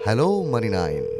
Hello money 9।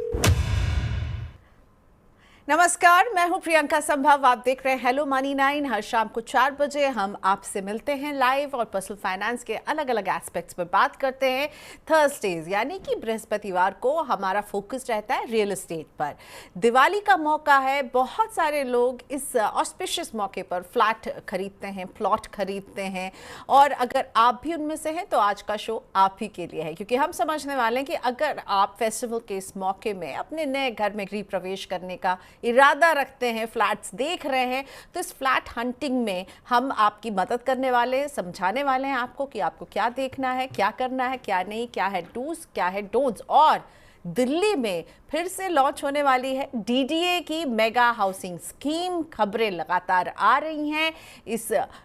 नमस्कार, मैं हूं प्रियंका संभव। आप देख रहे हैं हेलो मनी 9। हर शाम को 4 बजे हम आपसे मिलते हैं लाइव और पर्सनल फाइनेंस के अलग अलग एस्पेक्ट्स पर बात करते हैं। थर्सडेज यानी कि बृहस्पतिवार को हमारा फोकस रहता है रियल एस्टेट पर। दिवाली का मौका है, बहुत सारे लोग इस ऑस्पिशियस मौके पर फ्लैट खरीदते हैं, प्लॉट खरीदते हैं। और अगर आप भी उनमें से हैं तो आज का शो आप ही के लिए है, क्योंकि हम समझने वाले हैं कि अगर आप फेस्टिवल के इस मौके में अपने नए घर में गृह प्रवेश करने का इरादा रखते हैं, फ्लैट्स देख रहे हैं, तो इस फ्लैट हंटिंग में हम आपकी मदद करने वाले हैं, समझाने वाले हैं आपको कि आपको क्या देखना है, क्या करना है, क्या नहीं, क्या है डूज, क्या है डोंट्स। और दिल्ली में फिर से लॉन्च होने वाली है डीडीए की मेगा हाउसिंग स्कीम। खबरें लगातार आ रही हैं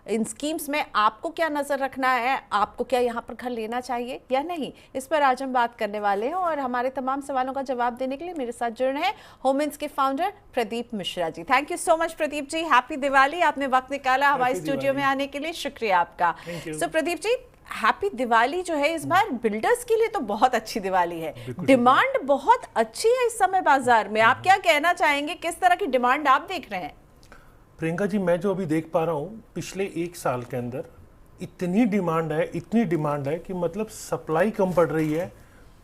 इन स्कीम्स में आपको क्या नजर रखना है, आपको क्या यहाँ पर घर लेना चाहिए या नहीं, इस पर आज हम बात करने वाले हैं। और हमारे तमाम सवालों का जवाब देने के लिए मेरे साथ जुड़ रहे हैं होमिन्स के founder Pradeep Mishra ji. Thank you so much Pradeep ji, happy Diwali. आपने वक्त निकाला हमारे स्टूडियो में आने के लिए, शुक्रिया आपका। सो प्रदीप जी, हैप्पी दिवाली जो है इस बार बिल्डर्स के लिए तो बहुत अच्छी दिवाली है। डिमांड बहुत अच्छी है इस समय बाजार में। आप क्या कहना चाहेंगे, किस तरह की डिमांड आप देख रहे हैं? प्रियंका जी, मैं जो अभी देख पा रहा हूँ पिछले 1 साल के अंदर इतनी डिमांड है, इतनी डिमांड है कि मतलब सप्लाई कम पड़ रही है।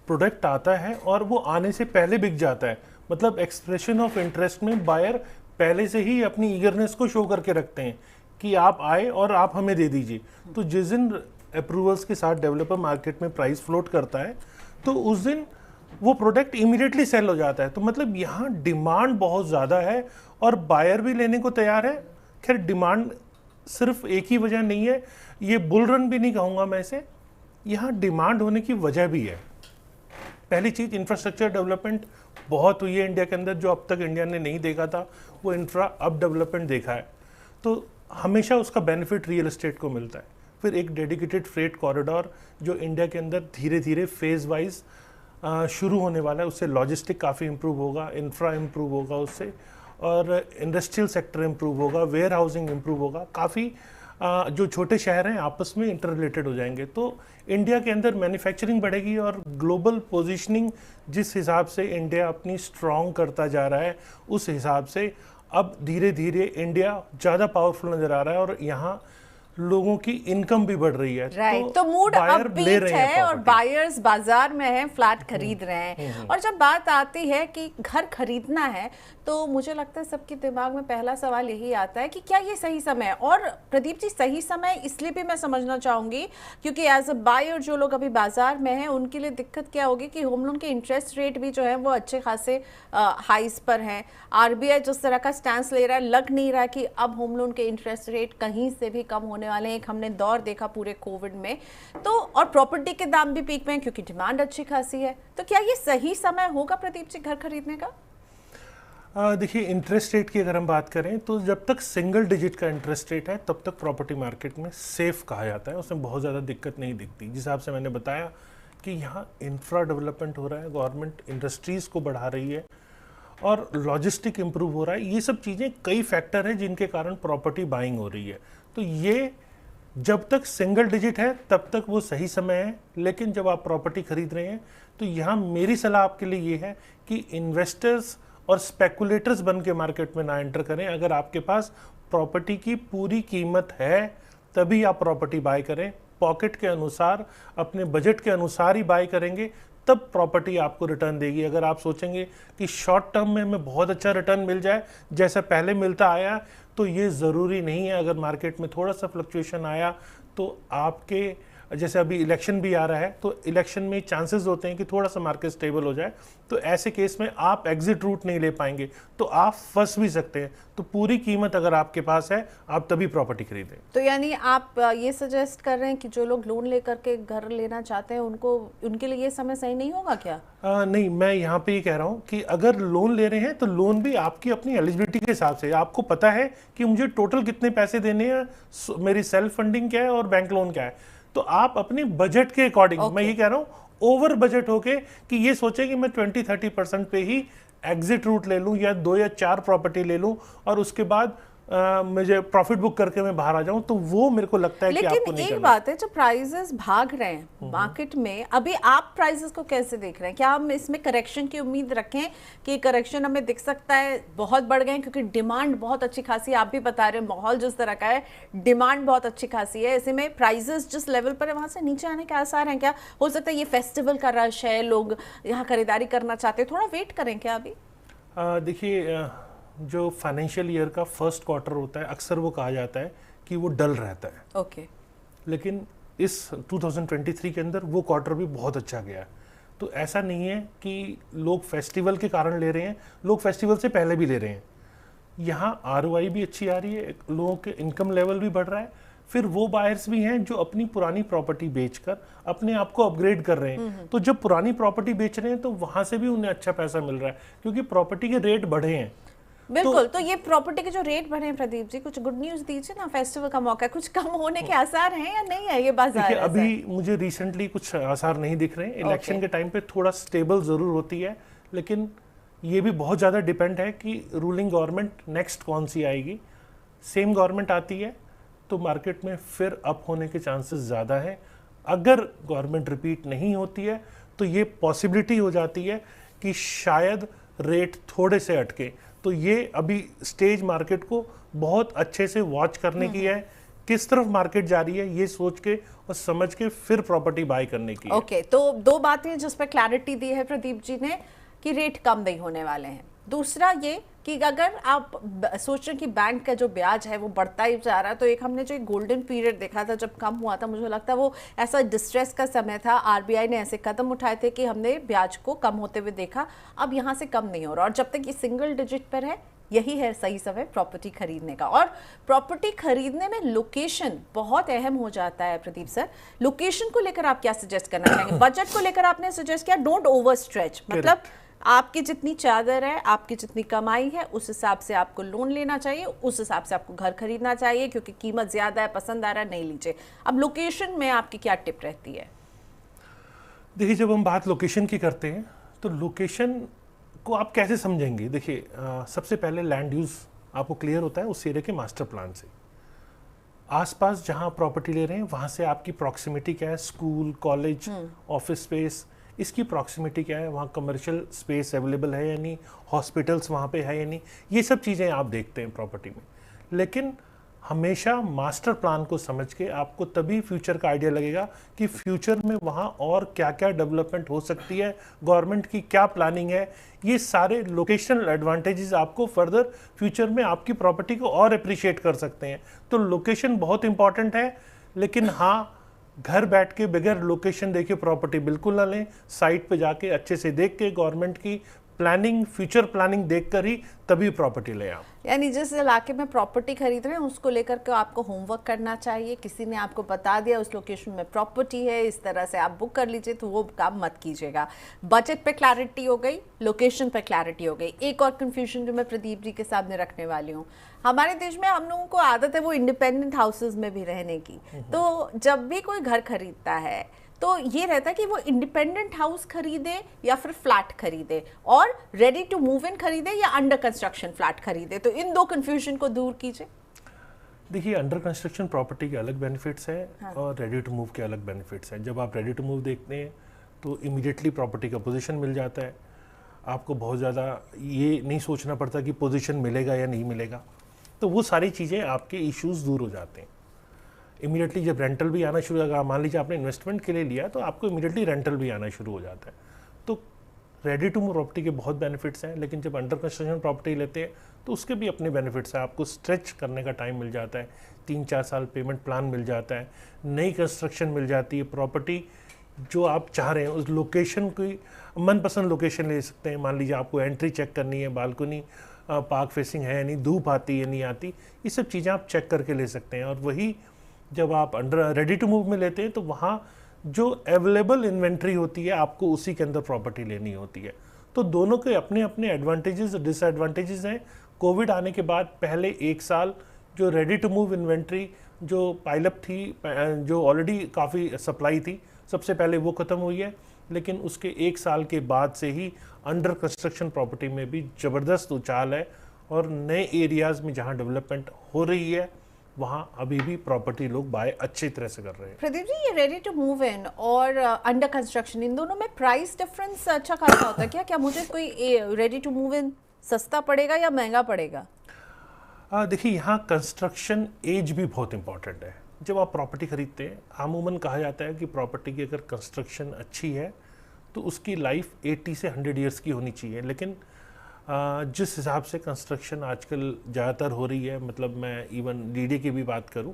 प्रोडक्ट आता है और वो आने से पहले बिक जाता है। मतलब एक्सप्रेशन ऑफ इंटरेस्ट में बायर पहले से ही अपनी ईगरनेस को शो करके रखते हैं कि आप आए और आप हमें दे दीजिए। तो जिस दिन अप्रूवल्स के साथ डेवलपर मार्केट में प्राइस फ्लोट करता है तो उस दिन वो प्रोडक्ट इमीडिएटली सेल हो जाता है। तो मतलब यहाँ डिमांड बहुत ज़्यादा है और बायर भी लेने को तैयार है। खैर, डिमांड सिर्फ एक ही वजह नहीं है, ये बुल रन भी नहीं कहूँगा मैं इसे। यहाँ डिमांड होने की वजह भी है। पहली चीज़, इंफ्रास्ट्रक्चर डेवलपमेंट बहुत हुई है इंडिया के अंदर, जो अब तक इंडिया ने नहीं देखा था वो इंफ्रा अब डेवलपमेंट देखा है। तो हमेशा उसका बेनिफिट रियल एस्टेट को मिलता है। फिर एक डेडिकेटेड फ्रेट कॉरिडोर जो इंडिया के अंदर धीरे धीरे फेज वाइज शुरू होने वाला है, उससे लॉजिस्टिक काफ़ी इंप्रूव होगा, इंफ्रा इंप्रूव होगा उससे, और इंडस्ट्रियल सेक्टर इंप्रूव होगा, वेयर हाउसिंग इंप्रूव होगा। काफ़ी जो छोटे शहर हैं आपस में इंटर रिलेटेड हो जाएंगे। तो इंडिया के अंदर मैन्युफैक्चरिंग बढ़ेगी और ग्लोबल पोजीशनिंग जिस हिसाब से इंडिया अपनी स्ट्रॉन्ग करता जा रहा है, उस हिसाब से अब धीरे धीरे इंडिया ज़्यादा पावरफुल नज़र आ रहा है और यहाँ लोगों की इनकम भी बढ़ रही है। राइट, तो मूड अपबीट है और बायर्स बाजार में हैं, फ्लैट खरीद रहे हैं। और जब बात आती है कि घर खरीदना है तो मुझे लगता है सबके दिमाग में पहला सवाल यही आता है कि क्या ये सही समय है। और प्रदीप जी, सही समय इसलिए भी मैं समझना चाहूँगी क्योंकि एज अ बायर जो लोग अभी बाजार में हैं उनके लिए दिक्कत क्या होगी कि होम लोन के इंटरेस्ट रेट भी जो है वो अच्छे खासे हाइस पर हैं। आरबीआई जिस तरह का स्टैंस ले रहा है, लग नहीं रहा कि अब होम लोन के इंटरेस्ट रेट कहीं से भी कम होने वाले हैं। एक हमने दौर देखा पूरे कोविड में। तो और प्रॉपर्टी के दाम भी पीक में हैं क्योंकि डिमांड अच्छी खासी है। तो क्या ये सही समय होगा प्रदीप जी घर खरीदने का? देखिए, इंटरेस्ट रेट की अगर हम बात करें तो जब तक सिंगल डिजिट का इंटरेस्ट रेट है तब तक प्रॉपर्टी मार्केट में सेफ कहा जाता है, उसमें बहुत ज़्यादा दिक्कत नहीं दिखती। जिस हिसाब से मैंने बताया कि यहाँ इंफ्रा डेवलपमेंट हो रहा है, गवर्नमेंट इंडस्ट्रीज़ को बढ़ा रही है और लॉजिस्टिक इम्प्रूव हो रहा है। ये सब चीज़ें कई फैक्टर हैं जिनके कारण प्रॉपर्टी बाइंग हो रही है। तो ये जब तक सिंगल डिजिट है तब तक वो सही समय है। लेकिन जब आप प्रॉपर्टी खरीद रहे हैं तो यहाँ मेरी सलाह आपके लिए ये है कि इन्वेस्टर्स और स्पेकुलेटर्स बन के मार्केट में ना एंटर करें। अगर आपके पास प्रॉपर्टी की पूरी कीमत है तभी आप प्रॉपर्टी बाय करें। पॉकेट के अनुसार, अपने बजट के अनुसार ही बाय करेंगे तब प्रॉपर्टी आपको रिटर्न देगी। अगर आप सोचेंगे कि शॉर्ट टर्म में हमें बहुत अच्छा रिटर्न मिल जाए जैसा पहले मिलता आया, तो ये ज़रूरी नहीं है। अगर मार्केट में थोड़ा सा फ्लक्चुएशन आया तो आपके, जैसे अभी इलेक्शन भी आ रहा है, तो इलेक्शन में चांसेस होते हैं कि थोड़ा सा मार्केट स्टेबल हो जाए, तो ऐसे केस में आप एग्जिट रूट नहीं ले पाएंगे, तो आप फंस भी सकते हैं। तो पूरी कीमत अगर आपके पास है आप तभी प्रॉपर्टी खरीदें। तो यानी आप ये सजेस्ट कर रहे हैं कि जो लोग लोन लेकर के घर लेना चाहते हैं उनके लिए ये समय सही नहीं होगा क्या? नहीं, मैं यहाँ पे ये कह रहा हूँ कि अगर लोन ले रहे हैं तो लोन भी आपकी अपनी एलिजिबिलिटी के हिसाब से, आपको पता है कि मुझे टोटल कितने पैसे देने हैं, मेरी सेल्फ फंडिंग क्या है और बैंक लोन क्या है, तो आप अपने बजट के अकॉर्डिंग, मैं ये कह रहा हूँ ओवर बजट होके कि ये सोचे कि मैं 20-30% पे ही एग्जिट रूट ले लूँ या 2 या 4 प्रॉपर्टी ले लूँ और उसके बाद मुझे प्रॉफिट बुक करके मैं बाहर आ जाऊं, तो वो मेरे को लगता है कि आपको लेकिन नहीं एक करना। बात है, जब प्राइसेस भाग रहे हैं मार्केट में, अभी आप प्राइसेस को कैसे देख रहे हैं? क्या हम इसमें करेक्शन की उम्मीद रखें कि करेक्शन हमें दिख सकता है? बहुत बढ़ गए क्योंकि डिमांड बहुत अच्छी खासी है, आप भी बता रहे हैं माहौल जिस तरह का है, डिमांड बहुत अच्छी खासी है, ऐसे में प्राइसेस जिस लेवल पर है वहां से नीचे आने के आसार हैं क्या? हो सकता है ये फेस्टिवल का रश है, लोग यहाँ खरीदारी करना चाहते हैं, थोड़ा वेट करें क्या अभी? देखिए, जो फाइनेंशियल ईयर का फर्स्ट क्वार्टर होता है, अक्सर वो कहा जाता है कि वो डल रहता है। ओके। लेकिन इस 2023 के अंदर वो क्वार्टर भी बहुत अच्छा गया है। तो ऐसा नहीं है कि लोग फेस्टिवल के कारण ले रहे हैं, लोग फेस्टिवल से पहले भी ले रहे हैं। यहाँ आरओआई भी अच्छी आ रही है, लोगों के इनकम लेवल भी बढ़ रहा है। फिर वो बायर्स भी हैं जो अपनी पुरानी प्रॉपर्टी बेचकर अपने आप को अपग्रेड कर रहे हैं। तो जब पुरानी प्रॉपर्टी बेच रहे हैं तो वहां से भी उन्हें अच्छा पैसा मिल रहा है, क्योंकि प्रॉपर्टी के रेट बढ़े हैं। बिल्कुल। तो ये प्रॉपर्टी के जो रेट बढ़े हैं, प्रदीप जी कुछ गुड न्यूज दीजिए ना, फेस्टिवल का मौका है, कुछ कम होने के आसार हैं या नहीं है ये बाजार? देखिए, अभी मुझे रिसेंटली कुछ आसार नहीं दिख रहे हैं। इलेक्शन के टाइम पे थोड़ा स्टेबल जरूर होती है, लेकिन ये भी बहुत ज़्यादा डिपेंड है कि रूलिंग गवर्नमेंट नेक्स्ट कौन सी आएगी। सेम गवर्नमेंट आती है तो मार्केट में फिर अप होने के चांसेस ज़्यादा है। अगर गवर्नमेंट रिपीट नहीं होती है तो ये पॉसिबिलिटी हो जाती है कि शायद रेट थोड़े से अटके। तो ये अभी स्टेज मार्केट को बहुत अच्छे से वॉच करने की है, किस तरफ मार्केट जा रही है ये सोच के और समझ के फिर प्रॉपर्टी बाय करने की है। ओके, तो दो बातें जिस पर क्लैरिटी दी है प्रदीप जी ने कि रेट कम नहीं होने वाले हैं। दूसरा ये कि अगर आप सोच रहे हैं कि बैंक का जो ब्याज है वो बढ़ता ही जा रहा है, तो एक हमने जो एक गोल्डन पीरियड देखा था जब कम हुआ था, मुझे लगता है वो ऐसा डिस्ट्रेस का समय था, आरबीआई ने ऐसे कदम उठाए थे कि हमने ब्याज को कम होते हुए देखा। अब यहाँ से कम नहीं हो रहा, और जब तक ये सिंगल डिजिट पर है यही है सही समय प्रॉपर्टी खरीदने का। और प्रॉपर्टी खरीदने में लोकेशन बहुत अहम हो जाता है। प्रदीप सर, लोकेशन को लेकर आप क्या सजेस्ट करना चाहेंगे? बजट को लेकर आपने सजेस्ट किया डोंट ओवर स्ट्रेच, मतलब आपकी जितनी चादर है, आपकी जितनी कमाई है, उस हिसाब से आपको लोन लेना चाहिए, उस हिसाब से आपको घर खरीदना चाहिए, क्योंकि कीमत ज्यादा है, पसंद आ रहा है, नहीं लीजिए। अब लोकेशन में आपकी क्या टिप रहती है? देखिए, जब हम बात लोकेशन की करते हैं तो लोकेशन को आप कैसे समझेंगे? देखिए, सबसे पहले लैंड यूज आपको क्लियर होता है उस एरिया के मास्टर प्लान से। आसपास जहां प्रॉपर्टी ले रहे हैं वहां से आपकी प्रॉक्सिमिटी क्या है, स्कूल, कॉलेज, ऑफिस स्पेस, इसकी प्रॉक्सिमिटी क्या है, वहाँ कमर्शियल स्पेस अवेलेबल है या नहीं, हॉस्पिटल्स वहाँ पे है या नहीं, ये सब चीज़ें आप देखते हैं प्रॉपर्टी में। लेकिन हमेशा मास्टर प्लान को समझ के आपको तभी फ्यूचर का आइडिया लगेगा कि फ्यूचर में वहाँ और क्या क्या डेवलपमेंट हो सकती है, गवर्नमेंट की क्या प्लानिंग है। ये सारे लोकेशनल एडवांटेजेस आपको फर्दर फ्यूचर में आपकी प्रॉपर्टी को और अप्रिशिएट कर सकते हैं। तो लोकेशन बहुत इंपॉर्टेंट है, लेकिन हाँ, घर बैठ के बगैर लोकेशन देखे प्रॉपर्टी बिल्कुल ना लें। साइट पे जाके अच्छे से देख के गवर्नमेंट की प्लानिंग, फ्यूचर प्लानिंग देखकर ही तभी प्रॉपर्टी ले आओ। यानी जिस इलाके में प्रॉपर्टी खरीद रहे हैं उसको लेकर के आपको होमवर्क करना चाहिए। किसी ने आपको बता दिया उस लोकेशन में प्रॉपर्टी है, इस तरह से आप बुक कर लीजिए, तो वो काम मत कीजिएगा। बजट पे क्लैरिटी हो गई, लोकेशन पे क्लैरिटी हो गई। एक और कंफ्यूजन जो मैं प्रदीप जी के सामने रखने वाली हूँ, हमारे देश में हम लोगों को आदत है वो इंडिपेंडेंट हाउसेज में भी रहने की। तो जब भी कोई घर खरीदता है तो ये रहता है कि वो इंडिपेंडेंट हाउस खरीदे या फिर फ्लैट खरीदे, और रेडी टू मूव इन खरीदे या अंडर कंस्ट्रक्शन फ्लैट खरीदे। तो इन दो कंफ्यूजन को दूर कीजिए। देखिए, अंडर कंस्ट्रक्शन प्रॉपर्टी के अलग बेनिफिट्स हैं और रेडी टू मूव के अलग बेनिफिट्स हैं। जब आप रेडी टू मूव देखते हैं तो इमीडिएटली प्रॉपर्टी का पोजीशन मिल जाता है, आपको बहुत ज़्यादा ये नहीं सोचना पड़ता कि पोजीशन मिलेगा या नहीं मिलेगा। तो वो सारी चीज़ें आपके इश्यूज़ दूर हो जाते हैं। इमीडिएटली जब रेंटल भी आना शुरू होगा, मान लीजिए आपने इन्वेस्टमेंट के लिए लिया तो आपको इमीडिएटली रेंटल भी आना शुरू हो जाता है। तो रेडी टू मूव प्रॉपर्टी के बहुत बेनिफिट्स हैं, लेकिन जब अंडर कंस्ट्रक्शन प्रॉपर्टी लेते हैं तो उसके भी अपने बेनिफिट्स हैं। आपको स्ट्रेच करने का टाइम मिल जाता है, 3-4 साल पेमेंट प्लान मिल जाता है, नई कंस्ट्रक्शन मिल जाती है, प्रॉपर्टी जो आप चाह रहे हैं उस लोकेशन की मनपसंद लोकेशन ले सकते हैं। मान लीजिए आपको एंट्री चेक करनी है, बालकनी पार्क फेसिंग है या नहीं, धूप आती है नहीं आती, ये सब चीज़ें आप चेक करके ले सकते हैं। और वही जब आप अंडर रेडी टू मूव में लेते हैं तो वहाँ जो अवेलेबल इन्वेंट्री होती है आपको उसी के अंदर प्रॉपर्टी लेनी होती है। तो दोनों के अपने अपने एडवांटेजेस और डिसएडवांटेजेस हैं। कोविड आने के बाद पहले 1 साल जो रेडी टू मूव इन्वेंट्री जो पाइलअप थी, जो ऑलरेडी काफ़ी सप्लाई थी, सबसे पहले वो ख़त्म हुई है। लेकिन उसके 1 साल के बाद से ही अंडर कंस्ट्रक्शन प्रॉपर्टी में भी ज़बरदस्त उछाल है और नए एरियाज़ में जहाँ डेवलपमेंट हो रही है वहाँ अभी भी प्रॉपर्टी लोग बाय अच्छी तरह से कर रहे हैं। प्रदीप जी, ये रेडी टू मूव इन और अंडर कंस्ट्रक्शन, इन दोनों में प्राइस डिफरेंस अच्छा खासा होता है क्या? क्या मुझे कोई रेडी टू मूव इन सस्ता पड़ेगा या महंगा पड़ेगा? देखिए, यहाँ कंस्ट्रक्शन एज भी बहुत इंपॉर्टेंट है। जब आप प्रॉपर्टी खरीदते हैं, अमूमन कहा जाता है कि प्रॉपर्टी की अगर कंस्ट्रक्शन अच्छी है तो उसकी लाइफ 80 से 100 ईयर्स की होनी चाहिए। लेकिन जिस हिसाब से कंस्ट्रक्शन आजकल ज़्यादातर हो रही है, मतलब मैं इवन डीडी की भी बात करूं,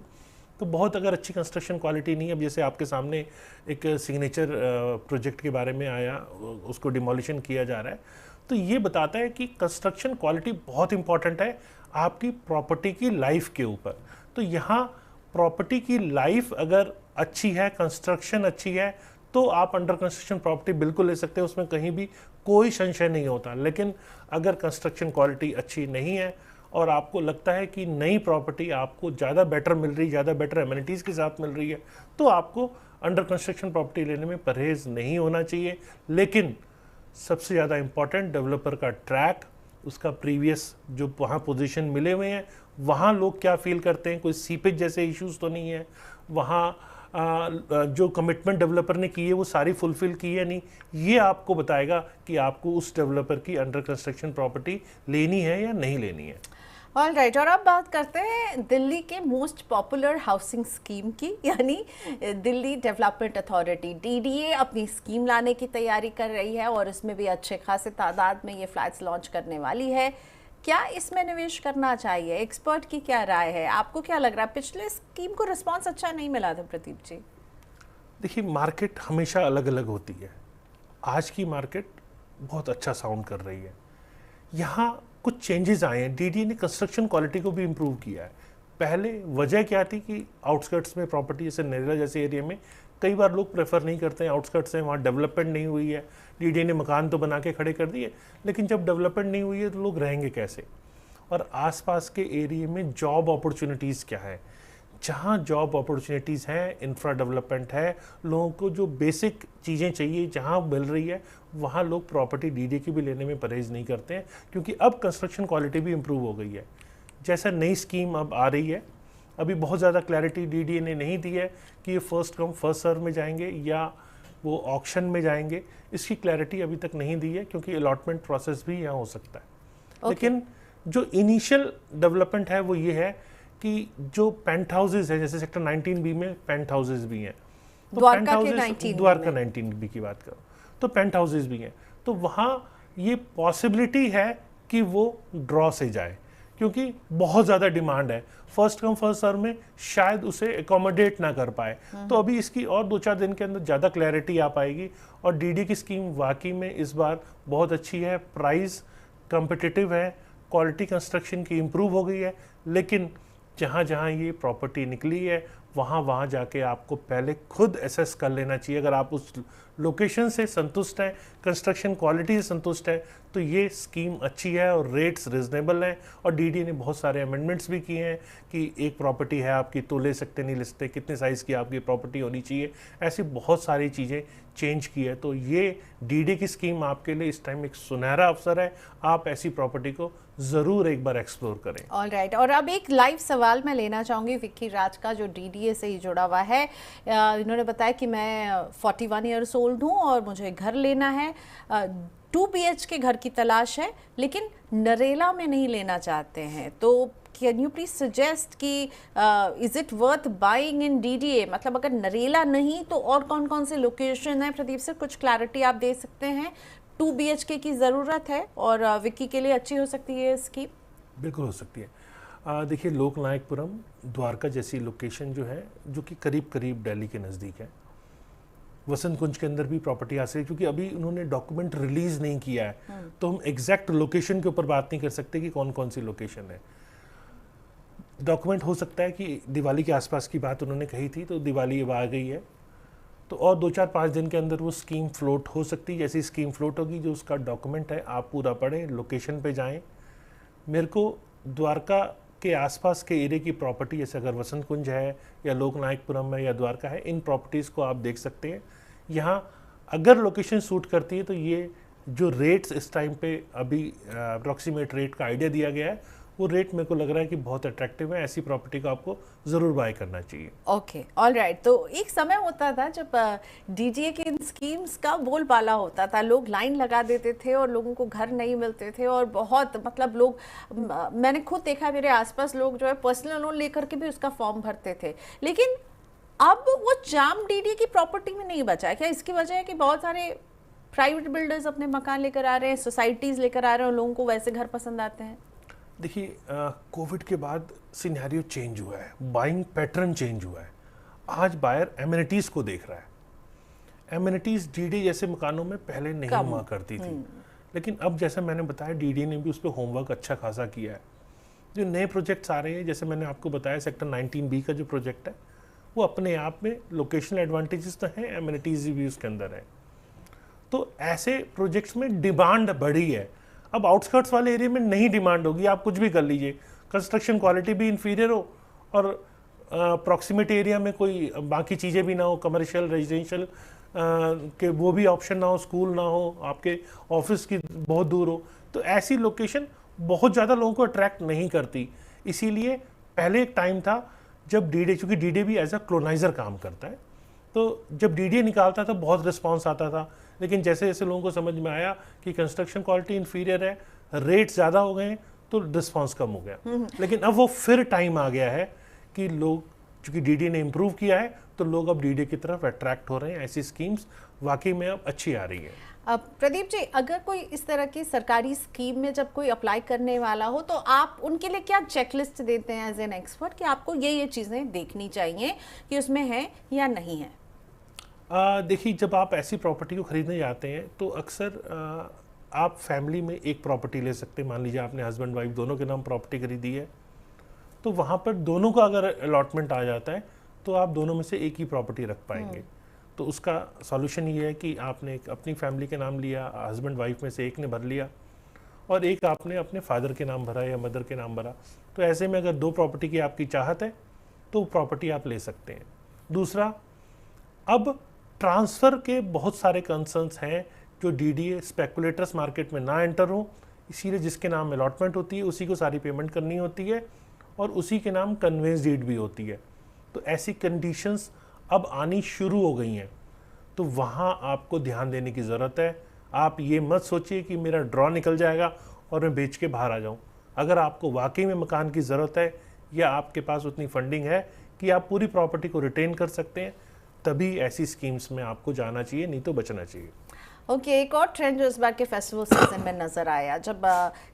तो बहुत अगर अच्छी कंस्ट्रक्शन क्वालिटी नहीं है। अब जैसे आपके सामने एक सिग्नेचर प्रोजेक्ट के बारे में आया, उसको डिमोलिशन किया जा रहा है, तो ये बताता है कि कंस्ट्रक्शन क्वालिटी बहुत इंपॉर्टेंट है आपकी प्रॉपर्टी की लाइफ के ऊपर। तो यहाँ प्रॉपर्टी की लाइफ अगर अच्छी है, कंस्ट्रक्शन अच्छी है, तो आप अंडर कंस्ट्रक्शन प्रॉपर्टी बिल्कुल ले सकते हैं, उसमें कहीं भी कोई संशय नहीं होता। लेकिन अगर कंस्ट्रक्शन क्वालिटी अच्छी नहीं है और आपको लगता है कि नई प्रॉपर्टी आपको ज़्यादा बेटर मिल रही, ज़्यादा बेटर एमिनिटीज़ के साथ मिल रही है, तो आपको अंडर कंस्ट्रक्शन प्रॉपर्टी लेने में परहेज़ नहीं होना चाहिए। लेकिन सबसे ज़्यादा इम्पॉर्टेंट डेवलपर का ट्रैक, उसका प्रीवियस जो वहाँ पोजीशन मिले हुए हैं, वहाँ लोग क्या फील करते हैं, कोई सीपेज जैसे इश्यूज तो नहीं है, वहाँ जो कमिटमेंट डेवलपर ने की है वो सारी फुलफिल की है नहीं, ये आपको बताएगा कि आपको उस डेवलपर की अंडर कंस्ट्रक्शन प्रॉपर्टी लेनी है या नहीं लेनी है। ऑल राइट, और अब बात करते हैं दिल्ली के मोस्ट पॉपुलर हाउसिंग स्कीम की, यानी दिल्ली डेवलपमेंट अथॉरिटी डीडीए अपनी स्कीम लाने की तैयारी कर रही है और इसमें भी अच्छे खासे तादाद में ये फ्लैट्स लॉन्च करने वाली है। क्या इसमें निवेश करना चाहिए? एक्सपर्ट की क्या राय है? आपको क्या लग रहा है? पिछले स्कीम को रिस्पॉन्स अच्छा नहीं मिला था प्रदीप जी। देखिए, मार्केट हमेशा अलग अलग होती है। आज की मार्केट बहुत अच्छा साउंड कर रही है। यहाँ कुछ चेंजेस आए हैं। डीडीए ने कंस्ट्रक्शन क्वालिटी को भी इम्प्रूव किया है। पहले वजह क्या थी कि आउटस्कर्ट्स में प्रॉपर्टी, जैसे नरेला जैसे एरिया में कई बार लोग प्रेफर नहीं करते हैं, आउटस्कर्ट्स हैं, वहाँ डेवलपमेंट नहीं हुई है, डीडीए ने मकान तो बना के खड़े कर दिए, लेकिन जब डेवलपमेंट नहीं हुई है तो लोग रहेंगे कैसे? और आसपास के एरिया में जॉब अपॉर्चुनिटीज़ क्या है? जहाँ जॉब अपॉर्चुनिटीज़ हैं, इंफ्रा डेवलपमेंट है, लोगों को जो बेसिक चीज़ें चाहिए जहाँ मिल रही है, वहाँ लोग प्रॉपर्टी डीडीए की भी लेने में परहेज़ नहीं करते हैं, क्योंकि अब कंस्ट्रक्शन क्वालिटी भी इम्प्रूव हो गई है। जैसा नई स्कीम अब आ रही है, अभी बहुत ज़्यादा क्लैरिटी डीडीए ने नहीं दी है कि ये फर्स्ट कम फर्स्ट सर्व में जाएंगे या वो ऑक्शन में जाएंगे। इसकी क्लैरिटी अभी तक नहीं दी है, क्योंकि अलॉटमेंट प्रोसेस भी यहाँ हो सकता है। लेकिन जो इनिशियल डेवलपमेंट है वो ये है कि जो पेंट हाउसेज है, जैसे सेक्टर 19B में पेंट हाउसेज भी हैं, तो द्वारका द्वारका 19B की बात करो तो पेंट हाउसेज भी हैं, तो वहाँ ये पॉसिबिलिटी है कि वो ड्रॉ से जाए, क्योंकि बहुत ज़्यादा डिमांड है। फर्स्ट कम फर्स्ट सर्व में शायद उसे एकोमोडेट ना कर पाए। तो अभी इसकी और 2-4 दिन के अंदर ज़्यादा क्लैरिटी आ पाएगी। और डीडी की स्कीम वाकई में इस बार बहुत अच्छी है, प्राइस कम्पिटिटिव है, क्वालिटी कंस्ट्रक्शन की इम्प्रूव हो गई है। लेकिन जहाँ जहाँ ये प्रॉपर्टी निकली है वहाँ जाके आपको पहले खुद एसेस कर लेना चाहिए। अगर आप उस लोकेशन से संतुष्ट हैं, कंस्ट्रक्शन क्वालिटी से संतुष्ट हैं, तो ये स्कीम अच्छी है और रेट्स रिजनेबल हैं। और डीडी ने बहुत सारे अमेंडमेंट्स भी किए हैं कि एक प्रॉपर्टी है आपकी तो ले सकते नहीं ले सकते, कितने साइज़ की आपकी प्रॉपर्टी होनी चाहिए, ऐसी बहुत सारी चीज़ें चेंज की है। तो ये डीडी की स्कीम आपके लिए इस टाइम एक सुनहरा अवसर है, आप ऐसी प्रॉपर्टी को ज़रूर एक बार एक्सप्लोर करें। ऑल राइट, और अब एक लाइव सवाल मैं लेना चाहूँगी विक्की राज का, जो डीडीए से ही जुड़ा हुआ है। इन्होंने बताया कि मैं 41 ईयर्स ओल्ड हूँ और मुझे घर लेना है, 2 BHK घर की तलाश है, लेकिन नरेला में नहीं लेना चाहते हैं। तो कैन यू प्लीज सजेस्ट कि is it worth buying in DDA? मतलब अगर नरेला नहीं तो और कौन कौन से लोकेशन है? प्रदीप सर, कुछ क्लैरिटी आप दे सकते हैं। 2 BHK की ज़रूरत है और विक्की के लिए अच्छी हो सकती है स्कीम। बिल्कुल हो सकती है। देखिए, लोकनायकपुरम द्वारका जैसी लोकेशन जो है, जो कि करीब करीब दिल्ली के नज़दीक है, वसंत कुंज के अंदर भी प्रॉपर्टी आ सकती है, क्योंकि अभी उन्होंने डॉक्यूमेंट रिलीज नहीं किया है, तो हम एग्जैक्ट लोकेशन के ऊपर बात नहीं कर सकते कि कौन कौन सी लोकेशन है। डॉक्यूमेंट हो सकता है कि दिवाली के आसपास की बात उन्होंने कही थी, तो दिवाली अब आ गई है, तो और 2-4-5 दिन के अंदर वो स्कीम फ्लोट हो सकती है। जैसी स्कीम फ्लोट होगी, जो उसका डॉक्यूमेंट है आप पूरा पढ़ें, लोकेशन पे जाएं। मेरे को द्वारका के आसपास के एरिया की प्रॉपर्टी, जैसे अगर वसंत कुंज है या लोकनायकपुरम है या द्वारका है, इन प्रॉपर्टीज़ को आप देख सकते हैं। यहाँ अगर लोकेशन सूट करती है तो ये जो रेट्स इस टाइम पे अभी अप्रॉक्सीमेट रेट का आइडिया दिया गया है, वो रेट मेरे को लग रहा है कि बहुत अट्रैक्टिव है। ऐसी प्रॉपर्टी को आपको ज़रूर बाय करना चाहिए। Okay, all right. तो एक समय होता था जब डीजीए के इन स्कीम्स का बोलबाला होता था, लोग लाइन लगा देते थे और लोगों को घर नहीं मिलते थे, और बहुत मतलब लोग, मैंने खुद देखा मेरे आसपास लोग जो है पर्सनल लोन लेकर के भी उसका फॉर्म भरते थे। लेकिन अब वो चार्म डीडीए की प्रॉपर्टी में नहीं बचा है। क्या इसकी वजह है कि बहुत सारे प्राइवेट बिल्डर्स अपने मकान लेकर आ रहे हैं, सोसाइटीज लेकर आ रहे हैं, और लोगों को वैसे घर पसंद आते हैं? देखिए, कोविड के बाद सिनेरियो चेंज हुआ है, बाइंग पैटर्न चेंज हुआ है। आज बायर एमिनिटीज़ को देख रहा है। एमिनिटीज़ डीडी जैसे मकानों में पहले नहीं हुआ करती थी, लेकिन अब जैसा मैंने बताया डीडी ने भी उस पर होमवर्क अच्छा खासा किया है। जो नए प्रोजेक्ट्स आ रहे हैं, जैसे मैंने आपको बताया सेक्टर 19B का जो प्रोजेक्ट है, वो अपने आप में लोकेशनल एडवांटेजेस तो हैं, एमिनिटीज़ भी उसके अंदर है। तो ऐसे प्रोजेक्ट्स में डिमांड बढ़ी है। अब आउटस्कर्ट्स वाले एरिया में नहीं डिमांड होगी, आप कुछ भी कर लीजिए, कंस्ट्रक्शन क्वालिटी भी इन्फीरियर हो और प्रॉक्सिमिटी एरिया में कोई बाकी चीज़ें भी ना हो, कमर्शियल रेजिडेंशियल के वो भी ऑप्शन ना हो, स्कूल ना हो, आपके ऑफिस की बहुत दूर हो, तो ऐसी लोकेशन बहुत ज़्यादा लोगों को अट्रैक्ट नहीं करती। इसीलिए पहले एक टाइम था जब डीडीए, चूँकि डीडीए भी एज अ क्लोनाइजर काम करता है, तो जब डीडीए निकालता था बहुत रिस्पॉन्स आता था। लेकिन जैसे जैसे लोगों को समझ में आया कि कंस्ट्रक्शन क्वालिटी इन्फीरियर है, रेट ज़्यादा हो गए, तो रिस्पॉन्स कम हो गया। लेकिन अब वो फिर टाइम आ गया है कि लोग, चूँकि डीडीए ने इम्प्रूव किया है, तो लोग अब डीडीए की तरफ अट्रैक्ट हो रहे हैं। ऐसी स्कीम्स वाकई में अब अच्छी आ रही है। अब प्रदीप जी, अगर कोई इस तरह की सरकारी स्कीम में जब कोई अप्लाई करने वाला हो, तो आप उनके लिए क्या चेकलिस्ट देते हैं एज एन एक्सपर्ट कि आपको ये चीज़ें देखनी चाहिए कि उसमें है या नहीं है? देखिए, जब आप ऐसी प्रॉपर्टी को खरीदने जाते हैं तो अक्सर आप फैमिली में एक प्रॉपर्टी ले सकते हैं। मान लीजिए आपने हस्बैंड वाइफ दोनों के नाम प्रॉपर्टी खरीदी है, तो वहाँ पर दोनों का अगर अलॉटमेंट आ जाता है तो आप दोनों में से एक ही प्रॉपर्टी रख पाएंगे। तो उसका सॉल्यूशन ये है कि आपने एक अपनी फैमिली के नाम लिया, हस्बैंड वाइफ में से एक ने भर लिया, और एक आपने अपने फादर के नाम भरा या मदर के नाम भरा। तो ऐसे में अगर 2 प्रॉपर्टी की आपकी चाहत है तो प्रॉपर्टी आप ले सकते हैं। दूसरा, अब ट्रांसफ़र के बहुत सारे कंसर्न्स हैं जो डीडीए स्पेकुलेटर्स मार्केट में ना एंटर हो, इसीलिए जिसके नाम अलॉटमेंट होती है उसी को सारी पेमेंट करनी होती है, और उसी के नाम कन्वेंस डीड भी होती है। तो ऐसी कंडीशंस अब आनी शुरू हो गई हैं, तो वहाँ आपको ध्यान देने की ज़रूरत है। आप ये मत सोचिए कि मेरा ड्रॉ निकल जाएगा और मैं बेच के बाहर आ जाऊँ। अगर आपको वाकई में मकान की ज़रूरत है या आपके पास उतनी फंडिंग है कि आप पूरी प्रॉपर्टी को रिटेन कर सकते हैं, तभी ऐसी स्कीम्स में आपको जाना चाहिए, नहीं तो बचना चाहिए। ओके, एक और ट्रेंड जो इस बार के फेस्टिवल सीजन में नजर आया, जब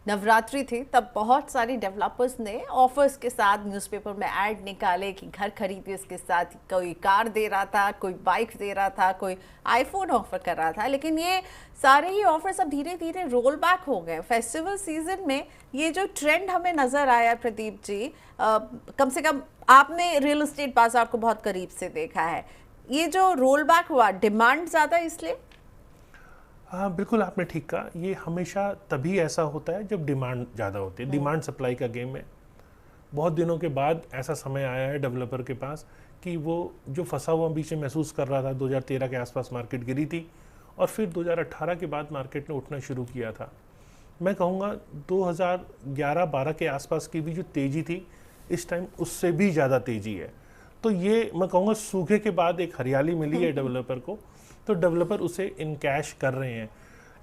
नवरात्रि थी तब बहुत सारी डेवलपर्स ने ऑफर्स के साथ न्यूज़पेपर में ऐड निकाले कि घर खरीदिए, इसके साथ कोई कार दे रहा था, कोई बाइक दे रहा था, कोई आईफोन ऑफर कर रहा था। लेकिन ये सारे ही ऑफर्स अब धीरे धीरे रोल बैक हो गए। फेस्टिवल सीजन में ये जो ट्रेंड हमें नजर आया प्रदीप जी, कम से कम आपने रियल एस्टेट बाजार को बहुत करीब से देखा है, ये जो रोल बैक हुआ, डिमांड ज़्यादा इसलिए? हाँ, बिल्कुल आपने ठीक कहा। ये हमेशा तभी ऐसा होता है जब डिमांड ज़्यादा होती है। डिमांड सप्लाई का गेम है। बहुत दिनों के बाद ऐसा समय आया है डेवलपर के पास कि वो जो फंसा हुआ बीच में महसूस कर रहा था। 2013 के आसपास मार्केट गिरी थी और फिर 2018 के बाद मार्केट ने उठना शुरू किया था। मैं कहूँगा 2011-12 के आसपास की भी जो तेज़ी थी, इस टाइम उससे भी ज़्यादा तेज़ी है। तो ये मैं कहूँगा सूखे के बाद एक हरियाली मिली है डेवलपर को, तो डेवलपर उसे इनकैश कर रहे हैं।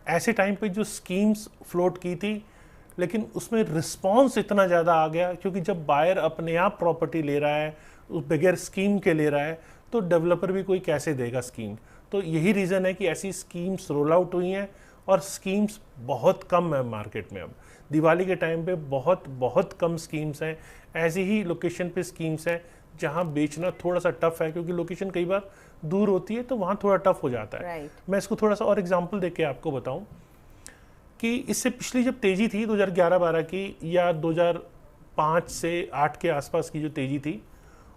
ऐसे टाइम पे जो स्कीम्स फ्लोट की थी, लेकिन उसमें रिस्पांस इतना ज़्यादा आ गया, क्योंकि जब बायर अपने आप प्रॉपर्टी ले रहा है, उस बगैर स्कीम के ले रहा है, तो डेवलपर भी कोई कैसे देगा स्कीम। तो यही रीज़न है कि ऐसी स्कीम्स रोल आउट हुई हैं, और स्कीम्स बहुत कम है मार्केट में। अब दिवाली के टाइम पे बहुत कम स्कीम्स हैं। ऐसी ही लोकेशन पे स्कीम्स हैं जहाँ बेचना थोड़ा सा टफ है, क्योंकि लोकेशन कई बार दूर होती है, तो वहाँ थोड़ा टफ हो जाता है। मैं इसको थोड़ा सा और एग्जांपल देके आपको बताऊं कि इससे पिछली जब तेज़ी थी 2011-12 की, या 2005 से 8 के आसपास की जो तेज़ी थी,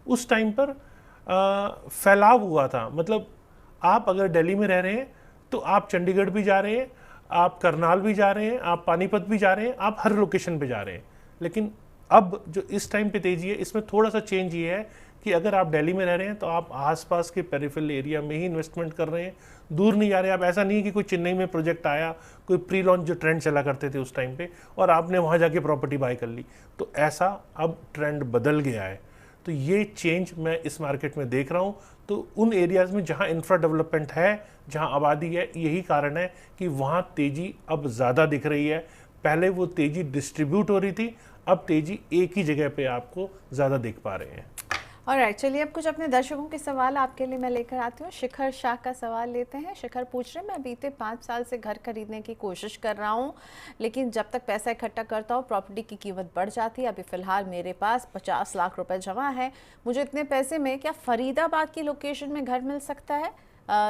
उस टाइम पर फैलाव हुआ था। मतलब आप अगर दिल्ली में रह रहे हैं तो आप चंडीगढ़ भी जा रहे हैं, आप करनाल भी जा रहे हैं, आप पानीपत भी जा रहे हैं, आप हर लोकेशन पे जा रहे हैं। लेकिन अब जो इस टाइम पे तेज़ी है, इसमें थोड़ा सा चेंज ये है कि अगर आप दिल्ली में रह रहे हैं तो आप आसपास के पेरिफेरल एरिया में ही इन्वेस्टमेंट कर रहे हैं, दूर नहीं जा रहे आप। ऐसा नहीं है कि कोई चेन्नई में प्रोजेक्ट आया, कोई प्री लॉन्च जो ट्रेंड चला करते थे उस टाइम पे, और आपने वहाँ जाके प्रॉपर्टी बाय कर ली। तो ऐसा अब ट्रेंड बदल गया है। तो ये चेंज मैं इस मार्केट में देख रहा हूँ। तो उन एरियाज़ में जहाँ इंफ्रा डेवलपमेंट है, जहाँ आबादी है, यही कारण है कि वहाँ तेज़ी अब ज़्यादा दिख रही है। पहले वो तेज़ी डिस्ट्रीब्यूट हो रही थी, अब तेज़ी एक ही जगह पे आपको ज़्यादा देख पा रहे हैं। ऑलराइट, चलिए अब कुछ अपने दर्शकों के सवाल आपके लिए मैं लेकर आती हूँ। शिखर शाह का सवाल लेते हैं। शिखर पूछ रहे हैं, मैं बीते 5 साल से घर खरीदने की कोशिश कर रहा हूँ, लेकिन जब तक पैसा इकट्ठा करता हूँ प्रॉपर्टी की कीमत बढ़ जाती है। अभी फ़िलहाल मेरे पास 50 लाख रुपए जमा है। मुझे इतने पैसे में क्या फरीदाबाद की लोकेशन में घर मिल सकता है?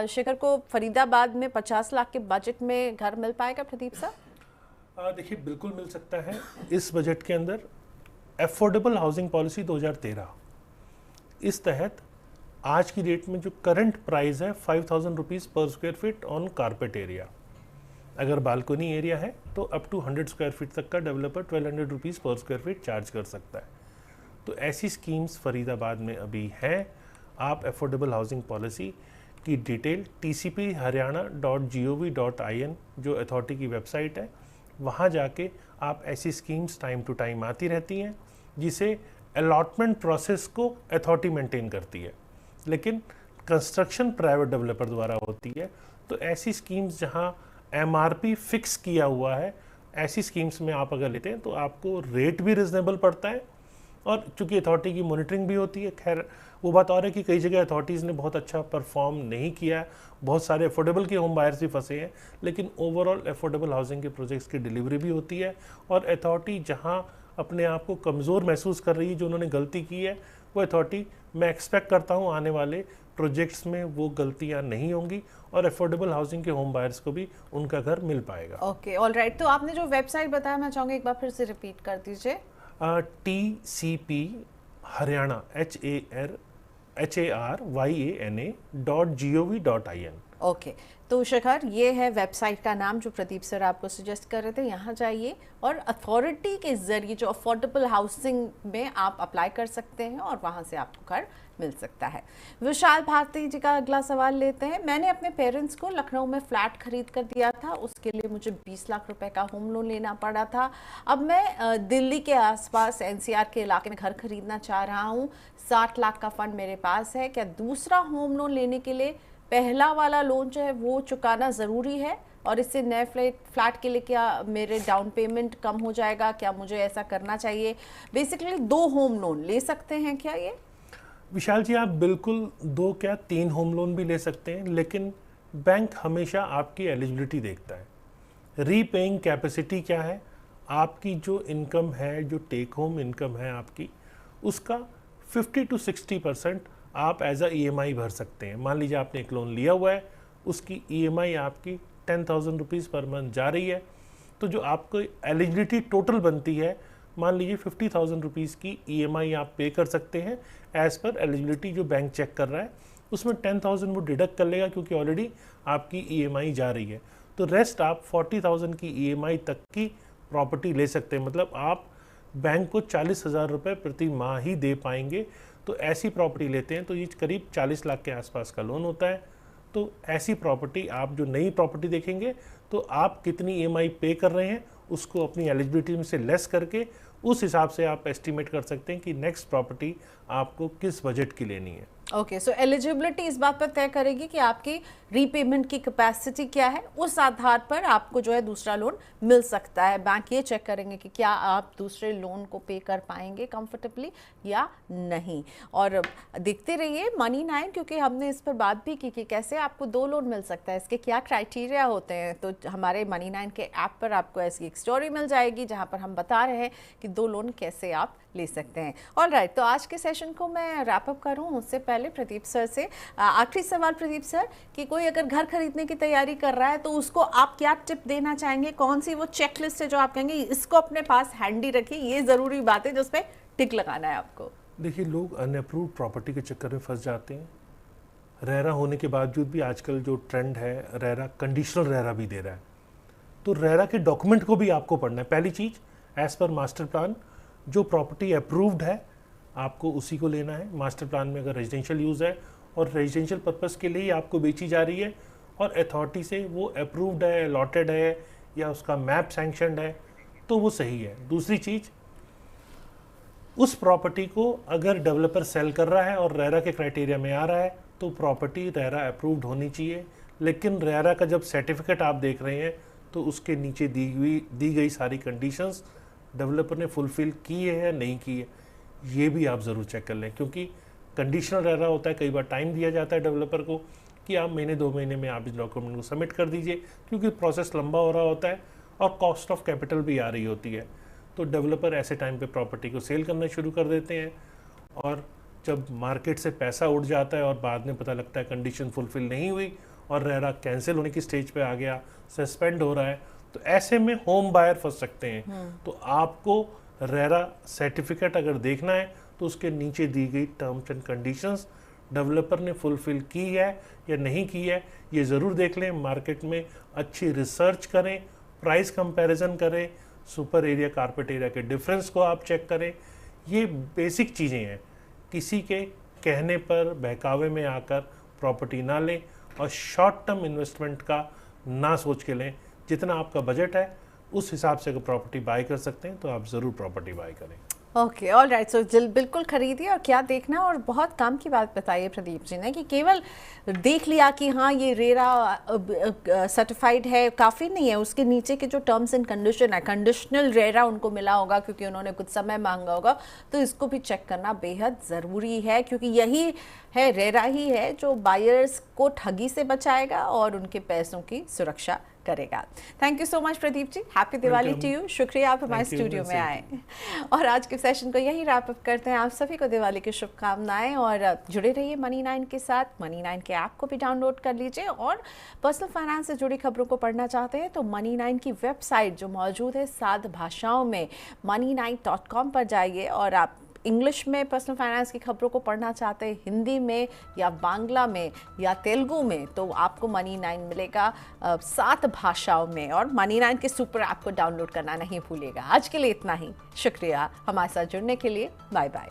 शिखर को फरीदाबाद में 50 लाख के बजट में घर मिल पाएगा प्रदीप साहब? देखिए, बिल्कुल मिल सकता है इस बजट के अंदर। अफोर्डेबल हाउसिंग पॉलिसी 2013, इस तहत आज की डेट में जो करंट प्राइस है 5000 रुपीज़ पर square feet on carpet area. अगर बालकोनी एरिया है तो अप टू 100 स्क्वायर फीट तक का डेवलपर 1200 रुपीज़ पर स्क्वायर फीट चार्ज कर सकता है। तो ऐसी स्कीम्स फरीदाबाद में अभी हैं। आप अफोर्डेबल हाउसिंग पॉलिसी की डिटेल tcpharyana.gov.in जो अथॉरिटी की वेबसाइट है, वहाँ जाके आप ऐसी स्कीम्स टाइम टू टाइम आती रहती हैं, जिसे अलॉटमेंट प्रोसेस को अथॉरिटी मेंटेन करती है, लेकिन कंस्ट्रक्शन प्राइवेट डेवलपर द्वारा होती है। तो ऐसी स्कीम्स जहां एमआरपी फिक्स किया हुआ है, ऐसी स्कीम्स में आप अगर लेते हैं तो आपको रेट भी रिजनेबल पड़ता है, और चूंकि अथॉरिटी की मॉनिटरिंग भी होती है। खैर, वो बात और है कि कई जगह अथॉरिटीज़ ने बहुत अच्छा परफॉर्म नहीं किया, बहुत सारे अफोर्डेबल के होम बायर्स भी फंसे हैं, लेकिन ओवरऑल अफोर्डेबल हाउसिंग के प्रोजेक्ट्स की डिलीवरी भी होती है। और अथॉरिटी जहां अपने आप को कमज़ोर महसूस कर रही है, जो उन्होंने गलती की है, वो अथॉरिटी, मैं एक्सपेक्ट करता हूँ आने वाले प्रोजेक्ट्स में वो गलतियाँ नहीं होंगी, और अफोर्डेबल हाउसिंग के होम बायर्स को भी उनका घर मिल पाएगा। Okay, alright. तो आपने जो वेबसाइट बताया, मैं चाहूँगी एक बार फिर से रिपीट कर दीजिए। TCP Haryana HARYANA.gov.in। ओके, तो शिखर, ये है वेबसाइट का नाम जो प्रदीप सर आपको सजेस्ट कर रहे थे। यहाँ जाइए और अथॉरिटी के ज़रिए जो अफोर्डेबल हाउसिंग में आप अप्लाई कर सकते हैं, और वहाँ से आपको घर मिल सकता है। विशाल भारती जी का अगला सवाल लेते हैं। मैंने अपने पेरेंट्स को लखनऊ में फ्लैट खरीद कर दिया था, उसके लिए मुझे 20 लाख रुपए का होम लोन लेना पड़ा था। अब मैं दिल्ली के आसपास NCR के इलाके में घर खरीदना चाह रहा हूँ। 60 लाख का फंड मेरे पास है। क्या दूसरा होम लोन लेने के लिए पहला वाला लोन जो है वो चुकाना ज़रूरी है, और इससे नए फ्लैट के लिए क्या मेरे डाउन पेमेंट कम हो जाएगा? क्या मुझे ऐसा करना चाहिए? बेसिकली 2 होम लोन ले सकते हैं क्या ये? विशाल जी, आप बिल्कुल 2 क्या 3 होम लोन भी ले सकते हैं, लेकिन बैंक हमेशा आपकी एलिजिबिलिटी देखता है। रीपेइंग कैपेसिटी क्या है, आपकी जो इनकम है, जो टेक होम इनकम है आपकी, उसका 50 to 60% आप एज अ EMI भर सकते हैं। मान लीजिए आपने एक लोन लिया हुआ है, उसकी EMI आपकी 10,000 रुपीज़ पर मंथ जा रही है, तो जो आपको एलिजिबिलिटी टोटल बनती है, मान लीजिए 50,000 रुपीज़ की EMI आप पे कर सकते हैं एज़ पर एलिजिबिलिटी जो बैंक चेक कर रहा है। उसमें 10,000 वो डिडक्ट कर लेगा, क्योंकि ऑलरेडी आपकी EMI जा रही है। तो रेस्ट आप 40,000 की EMI तक की प्रॉपर्टी ले सकते हैं। मतलब आप बैंक को 40,000 रुपये प्रति माह ही दे पाएंगे। तो ऐसी प्रॉपर्टी लेते हैं तो ये करीब 40 लाख के आसपास का लोन होता है। तो ऐसी प्रॉपर्टी, आप जो नई प्रॉपर्टी देखेंगे तो आप कितनी EMI पे कर रहे हैं उसको अपनी एलिजिबिलिटी में से लेस करके उस हिसाब से आप एस्टिमेट कर सकते हैं कि नेक्स्ट प्रॉपर्टी आपको किस बजट की लेनी है। ओके, सो एलिजिबिलिटी इस बात पर तय करेगी कि आपकी रीपेमेंट की कैपेसिटी क्या है, उस आधार पर आपको जो है दूसरा लोन मिल सकता है। बैंक ये चेक करेंगे कि क्या आप दूसरे लोन को पे कर पाएंगे कंफर्टेबली या नहीं। और देखते रहिए मनी 9, क्योंकि हमने इस पर बात भी की कि कैसे आपको 2 लोन मिल सकता है, इसके क्या क्राइटेरिया होते हैं। तो हमारे मनी 9 के ऐप पर आपको ऐसी एक स्टोरी मिल जाएगी जहाँ पर हम बता रहे हैं कि 2 लोन कैसे आप ले सकते हैं। ऑलराइट, तो आज के सेशन को मैं रैप अप करूं उससे पहले प्रदीप सर से आखिरी सवाल। प्रदीप सर, कि कोई अगर घर खरीदने की तैयारी कर रहा है तो उसको आप क्या टिप देना चाहेंगे? कौन सी वो चेकलिस्ट है जो आप कहेंगे इसको अपने पास हैंडी रखिए, ये ज़रूरी बात है जो उस पर टिक लगाना है आपको? देखिए, लोग अनअप्रूव्ड प्रॉपर्टी के चक्कर में फंस जाते हैं। रेरा होने के बावजूद भी आजकल जो ट्रेंड है, रेरा कंडीशनल रेरा भी दे रहा है। तो रेरा के डॉक्यूमेंट को भी आपको पढ़ना है। पहली चीज़, एज पर मास्टर प्लान जो प्रॉपर्टी अप्रूव्ड है आपको उसी को लेना है। मास्टर प्लान में अगर रेजिडेंशियल यूज़ है और रेजिडेंशियल पर्पज़ के लिए ही आपको बेची जा रही है और अथॉरिटी से वो अप्रूव्ड है, अलॉटेड है या उसका मैप सैंक्शनड है, तो वो सही है। दूसरी चीज़, उस प्रॉपर्टी को अगर डेवलपर सेल कर रहा है और रेरा के क्राइटेरिया में आ रहा है तो प्रॉपर्टी रेरा अप्रूव्ड होनी चाहिए। लेकिन रेरा का जब सर्टिफिकेट आप देख रहे हैं तो उसके नीचे दी गई सारी कंडीशंस डेवलपर ने फुलफिल की है या नहीं की है, ये भी आप ज़रूर चेक कर लें। क्योंकि कंडीशनल रेरा होता है, कई बार टाइम दिया जाता है डेवलपर को कि आप महीने 2 महीने में आप इस डॉक्यूमेंट को सबमिट कर दीजिए, क्योंकि प्रोसेस लंबा हो रहा होता है और कॉस्ट ऑफ कैपिटल भी आ रही होती है। तो डेवलपर ऐसे टाइम पे प्रॉपर्टी को सेल करना शुरू कर देते हैं और जब मार्केट से पैसा उड़ जाता है और बाद में पता लगता है कंडीशन फुलफिल नहीं हुई और रेरा कैंसिल होने की स्टेज पे आ गया, सस्पेंड हो रहा है, तो ऐसे में होम बायर फंस सकते हैं। तो आपको रेरा सर्टिफिकेट अगर देखना है तो उसके नीचे दी गई टर्म्स एंड कंडीशंस डेवलपर ने फुलफिल की है या नहीं की है, ये ज़रूर देख लें। मार्केट में अच्छी रिसर्च करें, प्राइस कंपैरिजन करें, सुपर एरिया कारपेट एरिया के डिफरेंस को आप चेक करें। ये बेसिक चीज़ें हैं, किसी के कहने पर बहकावे में आकर प्रॉपर्टी ना लें और शॉर्ट टर्म इन्वेस्टमेंट का ना सोच के लें। जितना आपका बजट है उस हिसाब से अगर प्रॉपर्टी बाय कर सकते हैं तो आप ज़रूर प्रॉपर्टी बाय करें। Okay, all right. सो बिल्कुल खरीदिए और क्या देखना, और बहुत काम की बात बताइए प्रदीप जी ने कि केवल देख लिया कि हाँ ये रेरा सर्टिफाइड है, काफ़ी नहीं है, उसके नीचे के जो टर्म्स एंड कंडीशन है, कंडीशनल रेरा उनको मिला होगा क्योंकि उन्होंने कुछ समय मांगा होगा, तो इसको भी चेक करना बेहद ज़रूरी है, क्योंकि यही है, रेरा ही है जो बायर्स को ठगी से बचाएगा और उनके पैसों की सुरक्षा करेगा। Thank you so much Pradeep ji, happy Diwali to you. शुक्रिया आप हमारे स्टूडियो में आए। और आज के सेशन को यही रैप अप करते हैं। आप सभी को दिवाली की शुभकामनाएं और जुड़े रहिए Money9 के साथ। Money9 के ऐप को भी डाउनलोड कर लीजिए और पर्सनल फाइनेंस से जुड़ी खबरों को पढ़ना चाहते हैं तो Money9 की वेबसाइट जो मौजूद है 7 भाषाओं में, money9.com पर जाइए और आप इंग्लिश में पर्सनल फाइनेंस की खबरों को पढ़ना चाहते हैं, हिंदी में या बांग्ला में या तेलुगु में, तो आपको Money9 मिलेगा 7 भाषाओं में। और Money9 के सुपर ऐप को डाउनलोड करना नहीं भूलिएगा। आज के लिए इतना ही, शुक्रिया हमारे साथ जुड़ने के लिए। Bye bye.